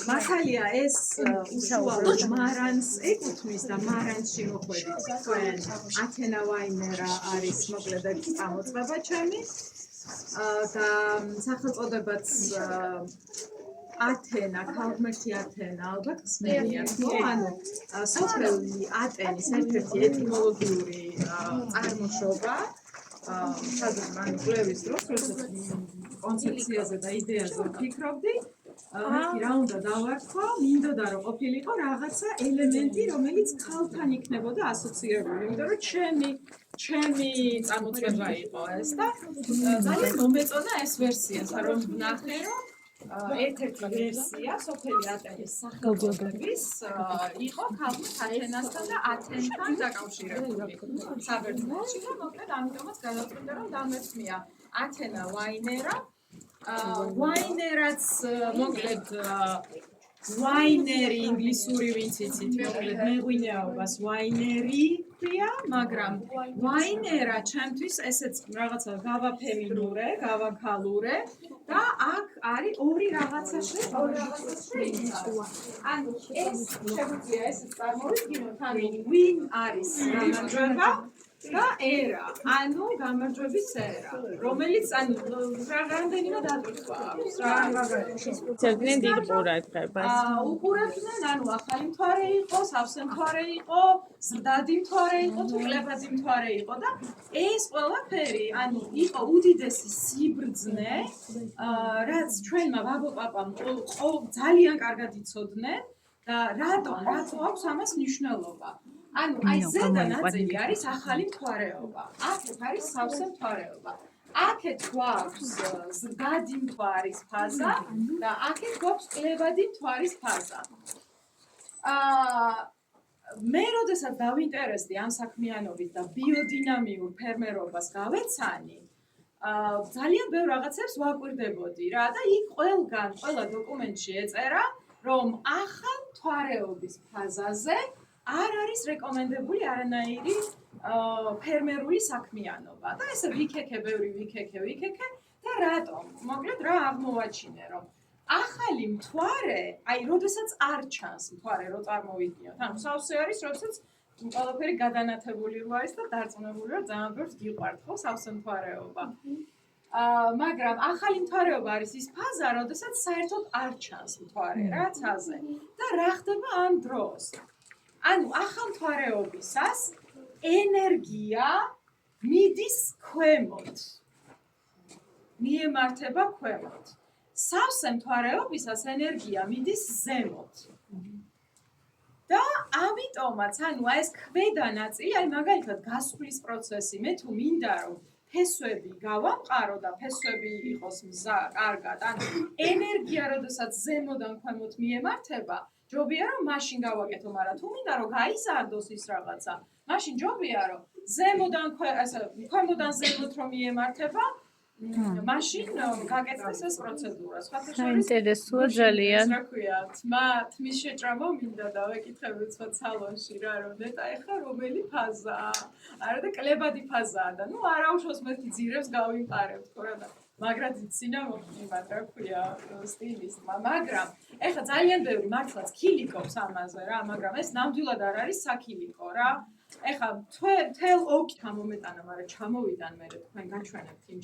მართალია ეს უშუალოდ მარანს ეკუთვნის და მარანში მოხვედით თქვენ ათენა ვაინერა არის მოკლედ წამოწყება ჩემი და სახელწოდებაც ათენა, ქალღმერთი ათენა, ალბათ ხსნებიათ, ანუ სოფელი ათენის ერთ-ერთი ეტიმოლოგიური წარმოშობა სადაც მან კვლევის დროს, როდესაც კონცეფციაზე და იდეაზე ვფიქრობდი, მეთქი რა უნდა დავარქვა, მინდოდა რომ ყოფილიყო რაღაცა ელემენტი, რომელიც ქალთან იქნებოდა ასოცირებული, იმიტომ რომ ჩემი წარმოწმება იყო ეს და ძალიან მომეწონა ეს ვერსია, რომ ვნახე, რომ ერთ-ერთი ვერსია სოფელი ათენის სახელწოდების იყო ქალღმერთ ათენასთან და ათენთან დაკავშირებული საბერძნეთში და მოკლედ ამიტომაც გადავწყვიტე რომ დამერწმია ათენა ვაინერა ვაინერაც მოკლედ ვაინერი ინგლისური ვინც იცით მოკლედ მეღვინეობას ვაინერი ქვია მაგრამ ვაინერა ჩემთვის ესეც რაღაცა გავაფემინურე გავაქალურე და აქ არის ორი რაღაცა შეწყობა. ანუ ეს შეგვიძლია ესეც წარმოვიდგინოთ, ანუ win არის გამარჯვება და ერა, ანუ გამარჯვების ერა, რომელიც ანუ რამდენიმე დატვირთვა აქვს რა. ძალიან დიდ ყურადღებას. უყურებდნენ, ანუ ახალი მთვარე იყო, სავსე მთვარე იყო, ზრდადი მთვარე იყო, თუ კლებადი მთვარე იყო და ეს ყველაფერი, ანუ იყო უდიდესი სიბრძნე, რაც ჩვენმა ბაბო-პაპამ ძალიან კარგად იცოდნენ და რატო აქვს ამას მნიშვნელობა. ანუ აი ზედა ნაწილი არის ახალი მთვარეობა, აქეთ არის სავსე მთვარეობა. აქეთ გვაქვს ზრდადი მთვარის ფაზა და აქეთ გვაქვს კლებადი მთვარის ფაზა. მე როდესაც დავინტერესდი ამ საქმიანობით და ბიოდინამიურ ფერმერობას გავეცანი, ძალიან ბევრ რაღაცებს ვაკვირდებოდი რა და იქ ყველა დოკუმენტში ეწერა, რომ ახალ მთვარეობის ფაზაზე არ არის რეკომენდებული არანაირი ფერმერული საქმიანობა და ესე ვიქექე და რატომ? მოკლედ რა აღმოვაჩინე, რომ ახალი მთვარე, აი, როდესაც არ ჩანს მთვარე, რო წარმოვიდგინოთ, ანუ სავსე არის, როდესაც ყველაფერი გადანათებული რო არის და დარწმუნებული რომ ძალიან ბევრს გიყვართ, ხო, სავსე მთვარეობა. მაგრამ ახალი მთვარეობა არის ის ფაზა, როდესაც საერთოდ არ ჩანს მთვარე რა ცაზე და რა ხდება ამ დროს? ანუ ახალ მთვარეობისას ენერგია მიდის ქვემოთ. მიემართება ქვემოთ. სავსე მთვარეობისას ენერგია მიდის ზემოთ. და ამიტომაც, ანუ ეს ქვედა ნაწილი, აი მაგალითად გასვლის პროცესი, მე თუ მინდა რომ ფესვები გავამყარო და ფესვები იყოს მზა, კარგად, ანუ ენერგია როდესაც ზემოდან ქვემოთ მიემართება, ჯობია რომ მაშინ გავაკეთო, მაგრამ თუ მინდა რომ გაიზარდოს ის რაღაცა, მაშინ ჯობია რომ ქვემოდან ზემოთ რომ მიემართება, მაშინ გაკეთდეს ეს პროცედურა. საინტერესოა ძალიან. რა ქვია, თმის შეჭრამა მინდა და ვეკითხები სხვა სალონში რა, რომ ნეტა ეხა რომელი ფაზაა? არა და კლებადი ფაზაა და ნუ არაუშავს მეთქი ძირებს გავიმყარებთ ხო რა და მაგრად ცინა მოხდიმათ რა ქვია სტილისტმა, მაგრამ ეხა ძალიან ბევრი მართლაც ქილიკობს ამაზე რა, მაგრამ ეს ნამდვილად არ არის საქილიკო რა. ეხა თელ ოკი მომეტანა, მაგრამ ჩამოვიდან მე თქვენ გაჩვენებთ იმ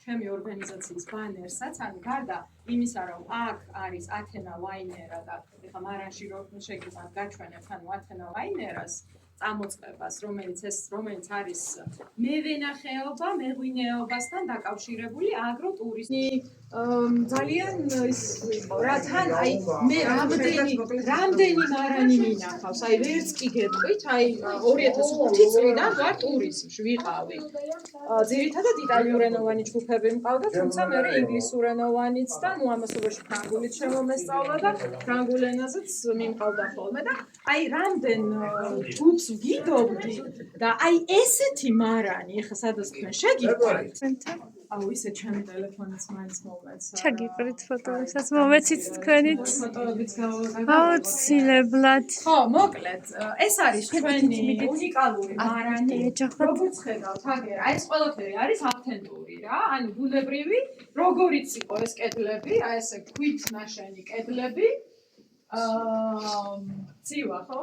ჩემი ორგანიზაციის ბანერსაც, ანუ გარდა იმისა, რომ აქ არის ათენა ვაინერა და ეხა მარანში რომ შეგიძლიათ გაჩვენებთ, ანუ ათენა ვაინერას წამოწყებას, რომელიც არის მევენახეობა, მეღვინეობასთან დაკავშირებული აგროტურიზმი ძალიან ის იყო რა თან აი მე რამდენი მარანი მინახავს აი ვერც კი გეტყვით აი 2005 წლიდან ვარ ტურიზმში ვიყავი ძირითადად იტალიურენოვანი ჯგუფები მყავდა თუმცა მე ინგლისურენოვანიც და ნუ ამასობაში ფრანგულიც შემომესწავლა და ფრანგულ ენაზეც მიმყავდა ხოლმე და აი რამდენ ჯგუფს ვგიდობდი და აი ესეთი მარანი ეხა სადაც თქვენ შეგიყვართ აუ ისე ჩემი ტელეფონიც მაინც მომეცა. ჩაგიყრით ფოტოებსაც, მომეცით თქვენით. ფოტოებიც გავაკეთე. აუცილებლად. ხო, მოკლედ, ეს არის ჩვენი უნიკალური მარანი. როგორც ხედავთ, აგერ, აი ეს ყველაფერი არის ავთენტური რა, ანუ ბუნებრივი, როგორიც იყო ეს კედლები, აი ესე ქვით ნაშენი კედლები. ცივა ხო?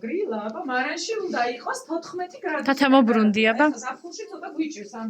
გრილა, აბა მარანში უნდა იყოს 14 გრადუსი. თათამობრუნდი, აბა. ზაფხულში ცოტა გვიჭირს ამ